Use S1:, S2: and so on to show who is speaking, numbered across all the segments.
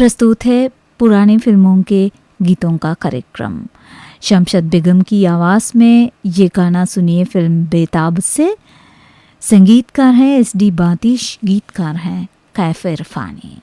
S1: प्रस्तुत है पुरानी फिल्मों के गीतों का कार्यक्रम। शमशद बेगम की आवाज़ में ये गाना सुनिए फिल्म बेताब से। संगीतकार हैं SD बातिश, गीतकार हैं कैफ इरफानी।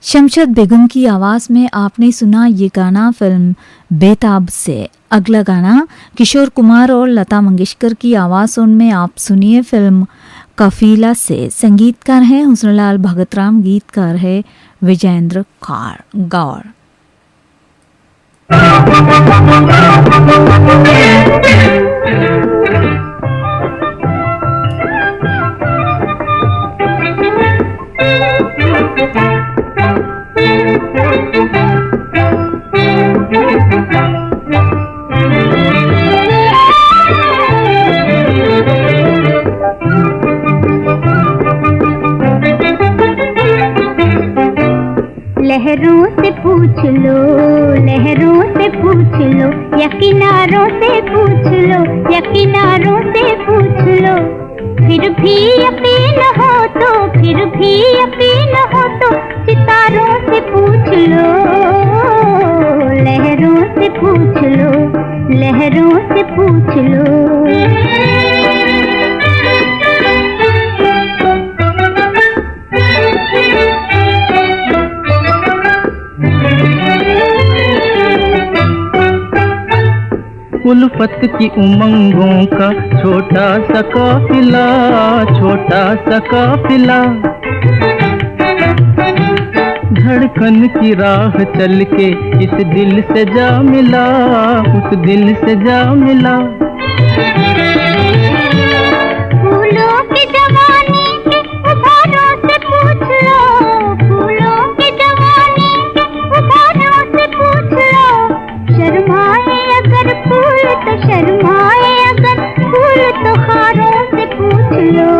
S1: शमशद बेगम की आवाज़ में आपने सुना ये गाना फिल्म बेताब से। अगला गाना किशोर कुमार और लता मंगेशकर की आवाज़ों में आप सुनिए फिल्म काफिला से। संगीतकार हैं हुस्नलाल भगतराम, गीतकार है विजेंद्र गौर।
S2: लहरों से पूछ लो, लहरों से पूछ लो, या किनारों से पूछ लो, या किनारों से पूछ लो, फिर भी यकीन हो तो, फिर भी यकीन हो तो सितारों से पूछ लो, लहरों से पूछ लो, लहरों से पूछ लो।
S3: उल्फत उल्फत की उमंगों का छोटा सा काफिला, छोटा सा काफिला। धड़कन की राह चल के इस दिल से जा मिला, उस दिल से जा मिला।
S2: फूलों की जवानी के उभारों से पूछ लो, फूलों की जवानी के उभारों से पूछ लो। शर्माए अगर फूल तो शर्माए अगर फूल तो खारों से पूछ लो,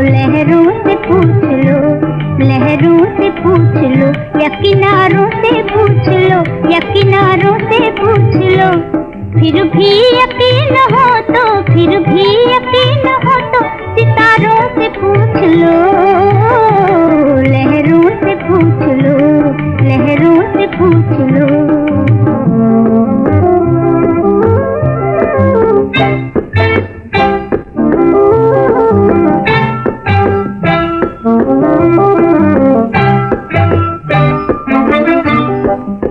S2: लहरों से पूछ लो, लहरों से पूछ लो, या किनारों से पूछ लो, या किनारों से पूछ लो। फिर भी यकीन हो तो, फिर भी यकीन हो तो सितारों से पूछ लो, लहरों से पूछ लो, लहरों से पूछ लो।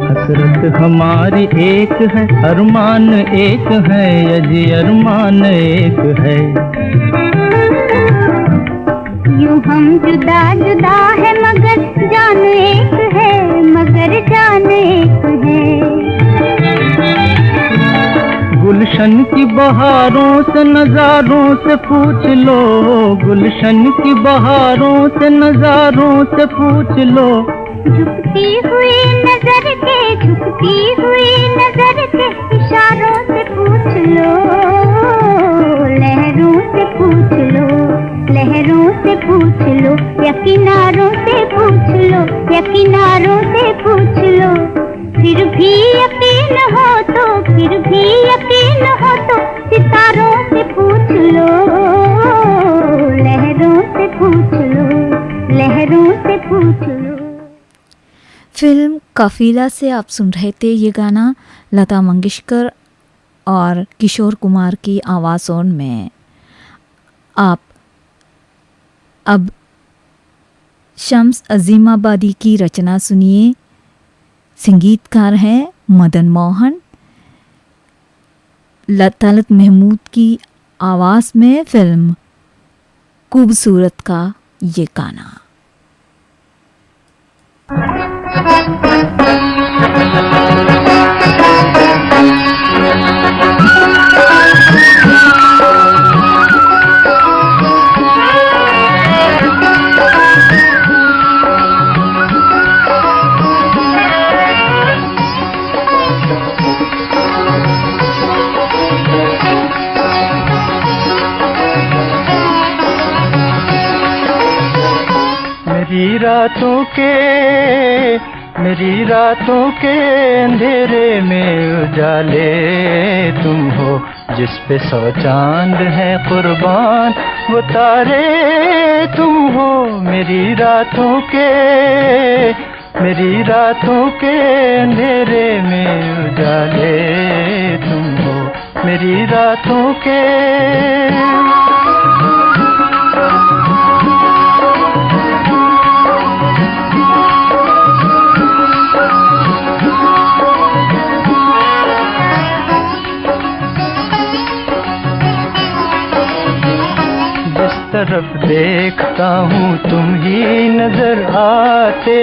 S3: हसरत हमारी एक है, अरमान एक है, अजी अरमान एक है।
S2: यूं हम जुदा जुदा है मगर जान एक है, मगर जान एक है।
S3: गुलशन की बहारों से नजारों से पूछ लो, गुलशन की बहारों से नजारों से पूछ लो।
S2: झुकती हुई नजर के, झुकती हुई नजर के इशारों से पूछ लो, लहरों से पूछ लो, लहरों से पूछ लो, या किनारों से पूछ लो, या किनारों से पूछ लो। फिर भी यकीन हो तो, फिर भी यकीन हो तो सितारों से पूछ लो, लहरों से पूछ लो, लहरों से पूछ लो।
S1: फिल्म काफिला से आप सुन रहे थे ये गाना लता मंगेशकर और किशोर कुमार की आवाज़ों में। आप अब शम्स अजीमाबादी की रचना सुनिए। संगीतकार हैं मदन मोहन। तलत महमूद की आवाज़ में फिल्म खूबसूरत का ये गाना।
S3: मेरी रातों के अंधेरे में उजाले तुम हो, जिस पे 100 चांद है कुर्बान वो तारे तुम हो। मेरी रातों के अंधेरे में उजाले तुम हो, मेरी रातों के। तरफ देखता हूँ तुम ही नजर आते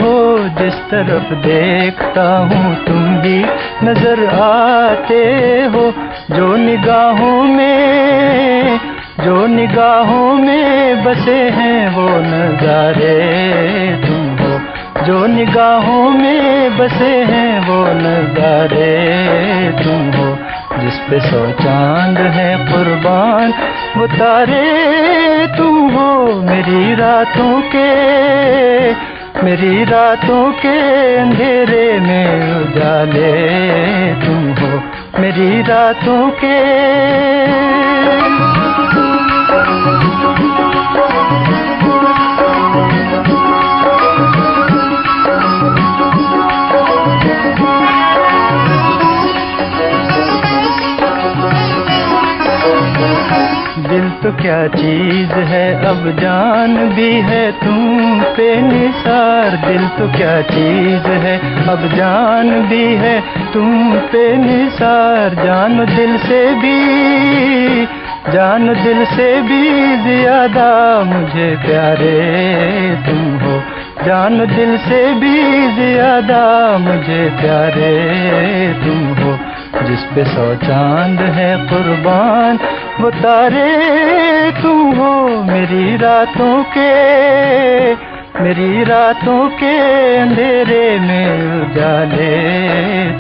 S3: हो, जिस तरफ देखता हूँ तुम ही नजर आते हो। जो निगाहों में बसे हैं वो नजारे तुम हो, जो निगाहों में बसे हैं वो नजारे तुम हो। जिस पे 100 चांद है कुर्बान वो तारे तुम हो। मेरी रातों के अंधेरे में उजाले तुम हो, मेरी रातों के। दिल तो क्या चीज है, अब जान भी है तुम पे निसार। दिल तो क्या चीज है, अब जान भी है तुम पे निसार। जानो दिल से भी, जानो दिल से भी ज्यादा मुझे प्यारे तुम हो। जानो दिल से भी ज्यादा मुझे प्यारे तुम हो। जिस पे 100 चांद है कुर्बान, वो तारे तुम हो। मेरी रातों के अंधेरे में उजाले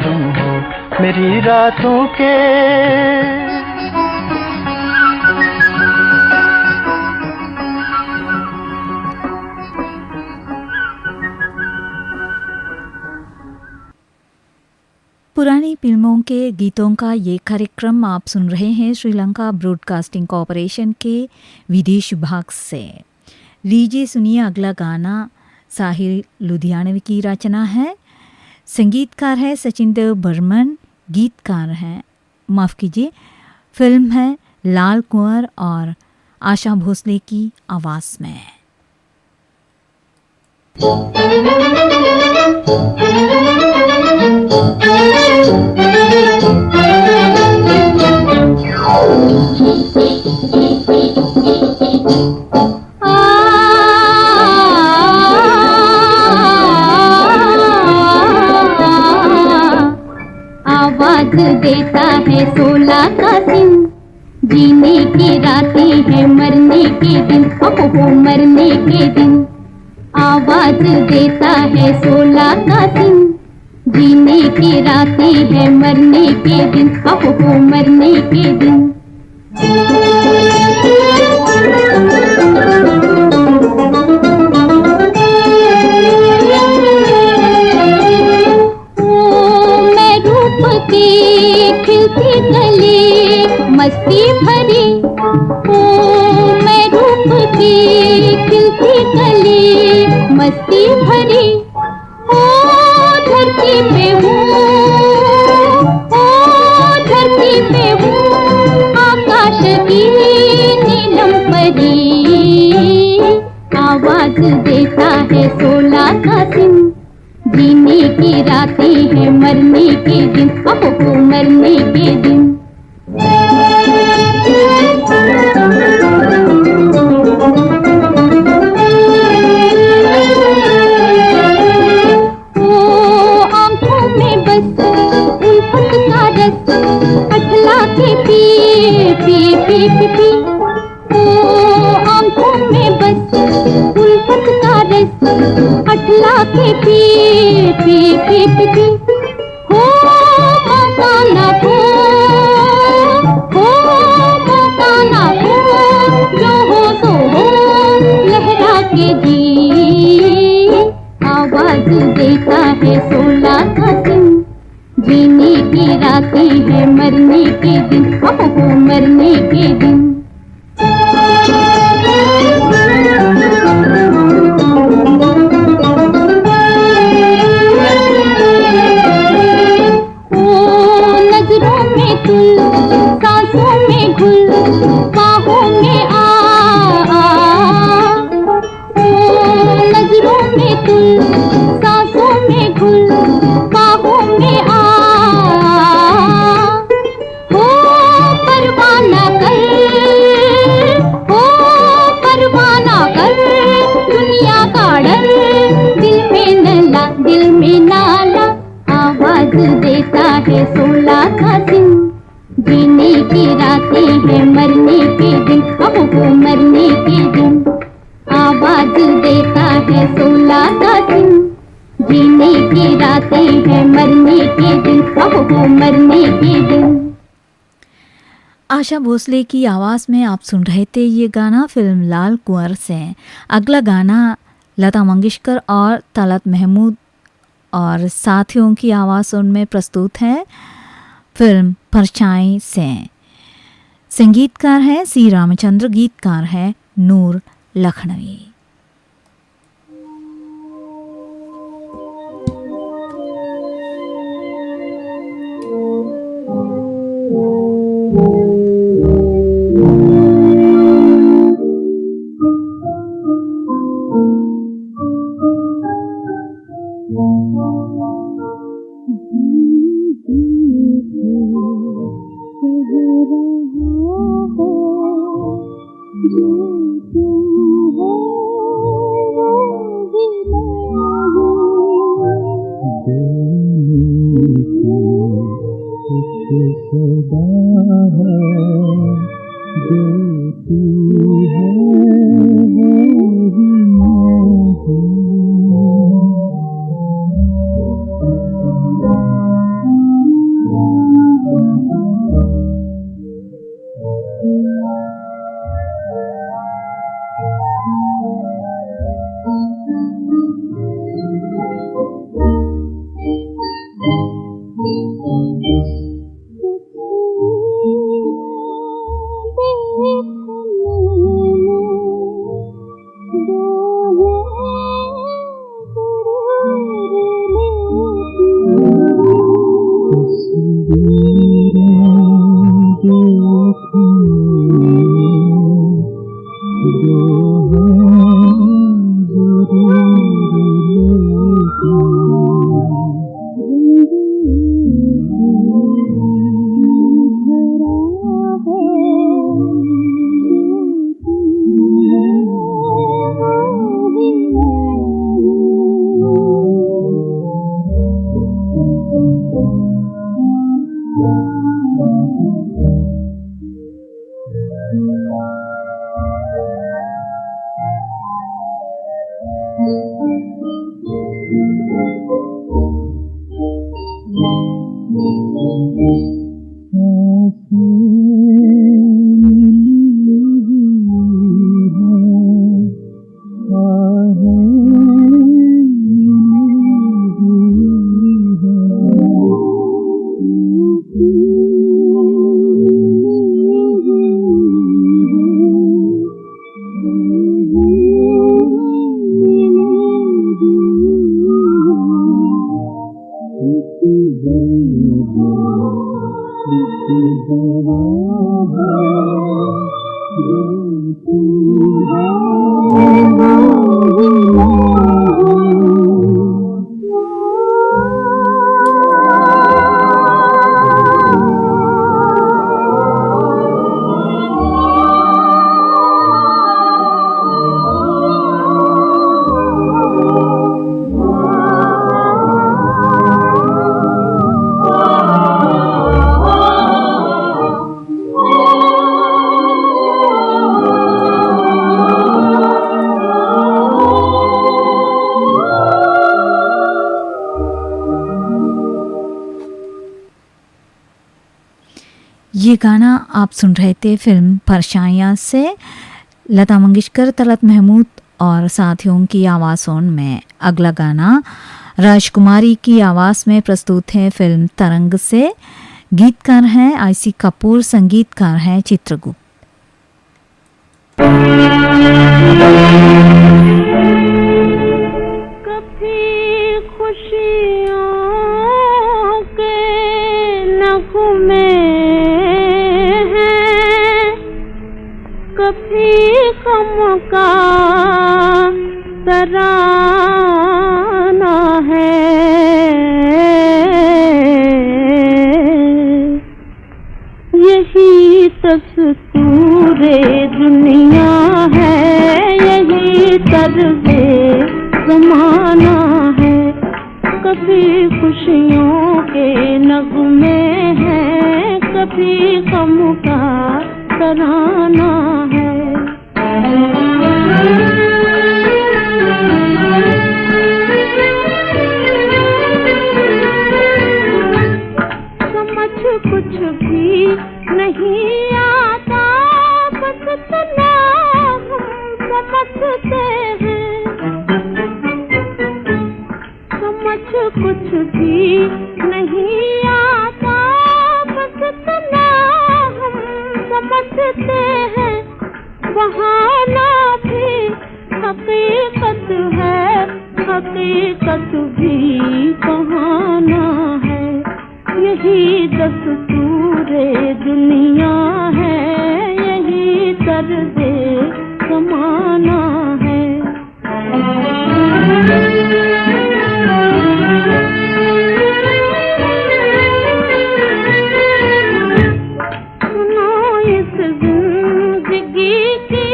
S3: तुम हो। मेरी रातों के।
S1: पुरानी फिल्मों के गीतों का ये कार्यक्रम आप सुन रहे हैं श्रीलंका ब्रॉडकास्टिंग कॉरपोरेशन के विदेश विभाग से। लीजिए सुनिए अगला गाना। साहिर लुधियानवी की रचना है, संगीतकार है सचिन देव बर्मन, गीतकार हैं, माफ़ कीजिए, फिल्म है लाल कुंवर और आशा भोसले की आवाज़ में।
S2: आवाज देता है 16 का सिम, जीने की रातें हैं मरने के दिन, हो मरने के दिन। आवाज देता है 16 का सिम, जीने की रातें हैं मरने के दिन, हो मरने के दिन। खिलती गली मस्ती भरी, ओ मैं रूप की खिलती गली मस्ती भरी। ओ धरती पे हूँ, ओ धरती पे हूँ, आकाश की नीलम परी। आवाज देता है 16 का सिम, जीने की रातें हैं मरने के दिन, हो मरने के दिन। ओ आंखों में बस उल्फत का रस, अठला के पी पी पी पी पी। ओ आंखों में बस उल्फत का रस, अठला के पी पी पी पी पी। हो मौका ना खो, हो मौका ना खो, जो हो सो हो लहरा के जी। आवाज देता है 16 का सिम, जीने की रातें हैं मरने के दिन, हो मरने के दिन। सांसों में घुल, बाहों में आ, ओ नजरों में तुल, सांसों में घुल, बाहों में आ। हो परवाना कर, हो परवाना कर, दुनिया का डर दिल में नला, दिल में नाला। आवाज देता है 16 का सिम, जीने की रातें हैं मरने के दिन, हो मरने के दिन। आवाज देता है 16 का सिम, जीने की रातें हैं मरने के दिन, हो मरने के दिन।
S1: आशा भोसले की आवाज़ में आप सुन रहे थे ये गाना फिल्म लाल कुंवर से। अगला गाना लता मंगेशकर और तलत महमूद और साथियों की आवाज़ उनमें प्रस्तुत है, फिल्म परछाई से। संगीतकार है सी रामचंद्र, गीतकार है नूर लखनवी। ये गाना आप सुन रहे थे फिल्म परछाइयाँ से लता मंगेशकर, तलत महमूद और साथियों की आवाज़ों में। अगला गाना राजकुमारी की आवाज़ में प्रस्तुत है फिल्म तरंग से। गीतकार हैं आईसी कपूर, संगीतकार हैं चित्रगुप्त।
S2: कभी खुशियों के नगमे हैं, कभी गम का तराना है। यही दस्तूरे दुनिया है, यही तर्ज़े ज़माना है। कभी खुशियों के नगमे हैं, कभी गम का तराना है। समझ कुछ भी नहीं आता, बस इतना हम समझते हैं। समझ कुछ भी नहीं आता, बस इतना हम समझते हैं। बहाना भी हकीकत है, हकीकत भी बहाना है। यही दस्तूरे दुनिया है, यही तर्ज़े ज़माना है। सुनो इस ज़िंदगी की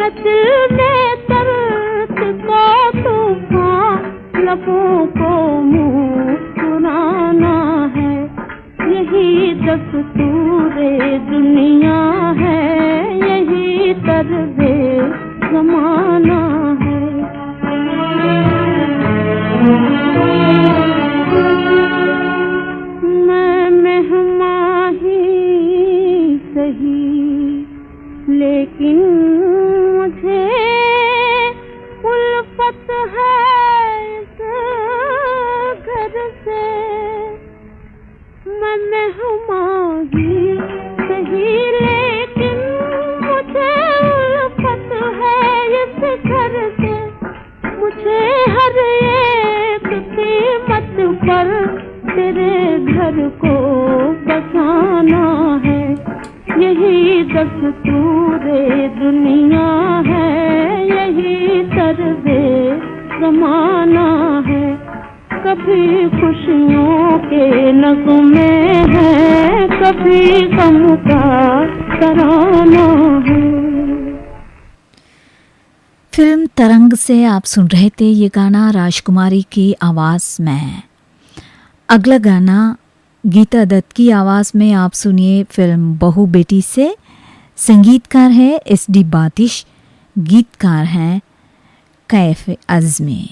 S2: है दिल में दर्द का तूफान, लबों को मुस्कुराना है, यही दस्तूरे दुनिया है, यही तर्ज़े ज़माना है। मैं मेहमान ही सही, लेकिन मुझे उल्फत है इस घर से। मैं मेहमान ही सही, लेकिन मुझे उल्फत है इस घर से। मुझे हर एक कीमत पर तेरे घर को बसाना है, यही दस्तूरे दुनिया है, यही तर्ज़े ज़माना है। कभी खुशियों के नग़्मे हैं, कभी गम का तराना है।
S1: फिल्म तरंग से आप सुन रहे थे ये गाना राजकुमारी की आवाज़ में। अगला गाना गीता दत्त की आवाज़ में आप सुनिए फिल्म बहू बेटी से। संगीतकार है SD बातिश, गीतकार हैं कैफ अज़मी।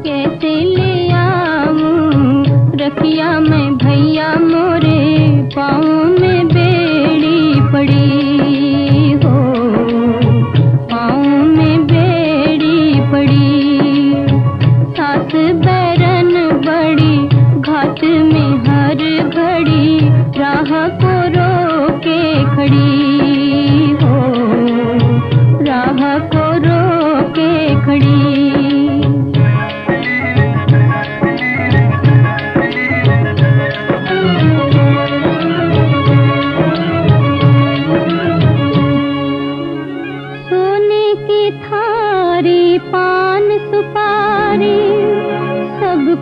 S2: कैसे ले आऊं रखिया मैं भैया मोरे, पाँव में बेड़ी पड़ी हो, पाँव में बेड़ी पड़ी। सास बैरन बड़ी घाट में हर घड़ी, राह को रोके खड़ी हो, राह को रोके खड़ी।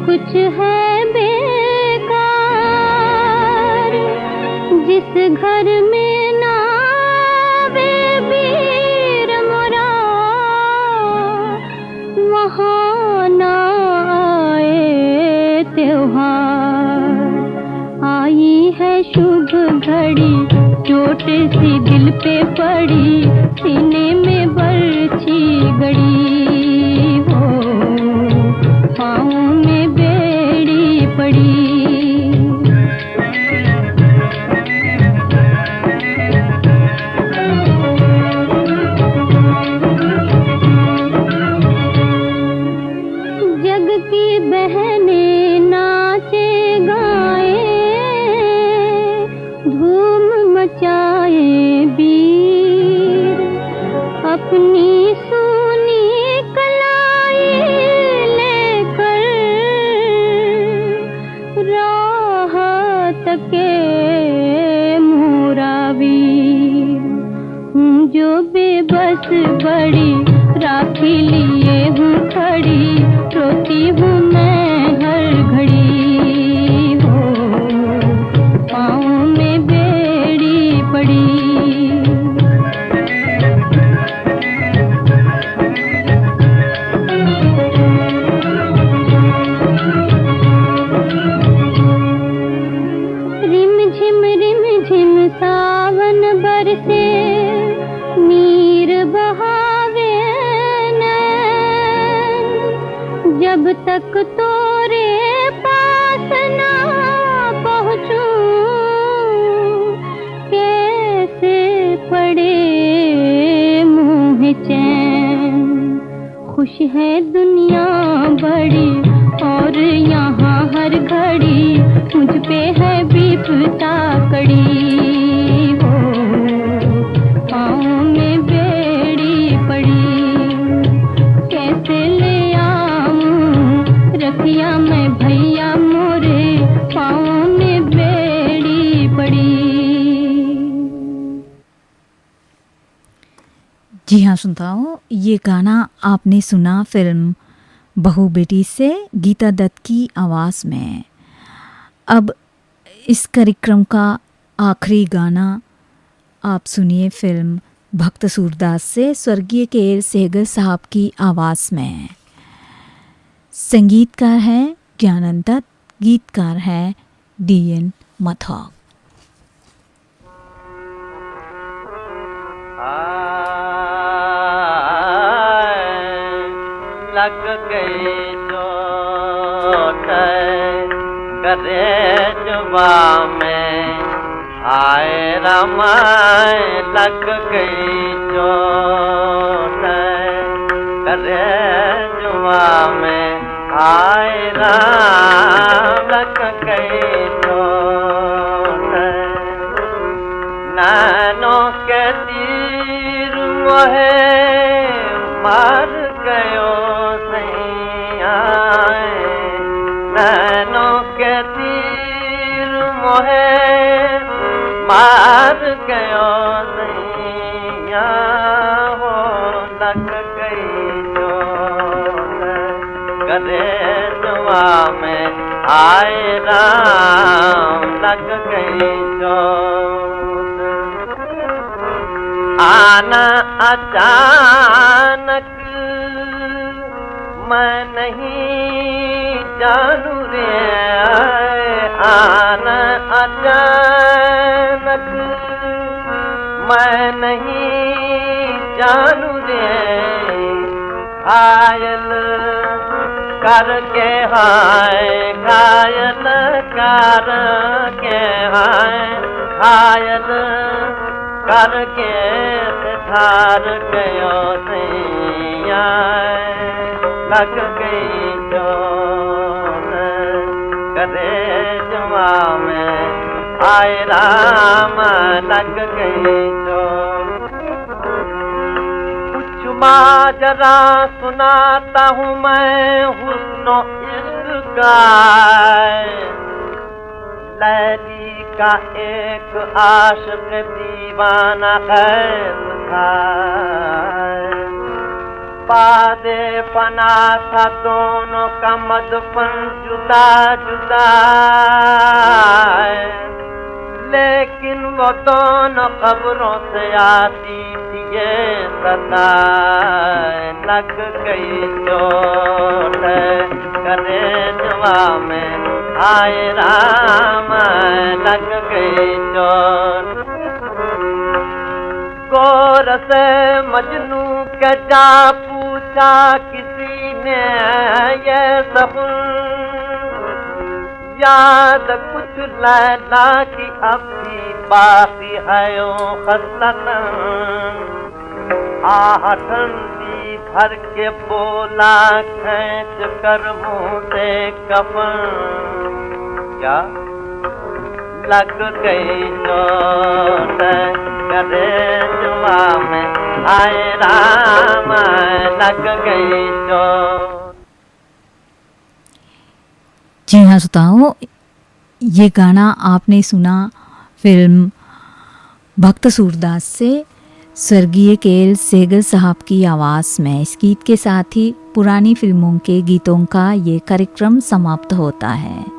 S2: कुछ है बेकार, जिस घर में ना आवे वीर मोरा, वहाँ ना आए त्योहार। आई है शुभ घड़ी, चोट सी दिल पे पड़ी, सीने में बरछी गड़ी हो, पाँव में बेड़ी पड़ी। जग की बहनें नाचे गाए, धूम मचाए वीर, अपनी सुनी कलाई लेकर राहत के मुरावीर। हूँ जो बेबस बड़ी, राखी लिए हूँ खड़ी, रोती हूँ मैं हर घड़ी हो, पाँव में बेड़ी पड़ी। रिम झिम सावन बरसे, नीर बहावे नैन, जब तक तोरे पास ना पहुँचूं, कैसे पड़े मुँह चैन। खुश है दुनिया बड़ी, और यहाँ हर घड़ी मुझ पे है विपदा कड़ी हो, पाँव में बेड़ी पड़ी। कैसे ले आऊं रखिया मैं भैया मोरे, पाँव में बेड़ी पड़ी।
S1: जी हाँ श्रोताओं, ये गाना आपने सुना फिल्म बहू बेटी से गीता दत्त की आवाज़ में। अब इस कार्यक्रम का आखिरी गाना आप सुनिए फिल्म भक्त सूरदास से स्वर्गीय के.एल. सेहगल साहब की आवाज़ में। संगीतकार हैं ज्ञानंद दत्त, गीतकार हैं D.N. मथुर।
S4: लग गई चोट करे जुबा में, आए रामाय लग गई चोट करे जुबा में, आए राम लग गई चोट। नैनों के तीर मोहे मार गयो सैया, नैनों के तीर मोहे मार गयो सैया, हो लग गई चोट करे जुआ में, आए राम लग गई चोट। आना अचानक मैं नहीं जानू रे, आना अचानक मैं नहीं जानू रे, घायल करके हाय घायल करके हाय घायल करके धार गयो सैया, लग गई चोट करे जुआ में, आए राम लग गई चोट। कुछ माजरा सुनाता हूँ मैं हुस्नो इश्क का, लैली का एक आशिक दीवाना कैद था, पादे पना था दोनों का मदफन जुदा जुदा, लेकिन वो दोनों कब्रों से आती थी ये सदा, लग गई चोट करे जुआ में, आए राम लग गई चोट। गौर से मजनू के जा पूछा किसी ने ये सब, याद कुछ लैला की अब भी बाकी है ओ खसलतन, आह ठंडी भर के बोला खींच कर मुँह से कफन, क्या लग गई चोट करे जुआ में, आए राम लग गई चोट।
S1: जी हाँ श्रोताओं, ये गाना आपने सुना फिल्म भक्त सूरदास से स्वर्गीय के.एल. सेहगल साहब की आवाज़ में। इस गीत के साथ ही पुरानी फिल्मों के गीतों का ये कार्यक्रम समाप्त होता है।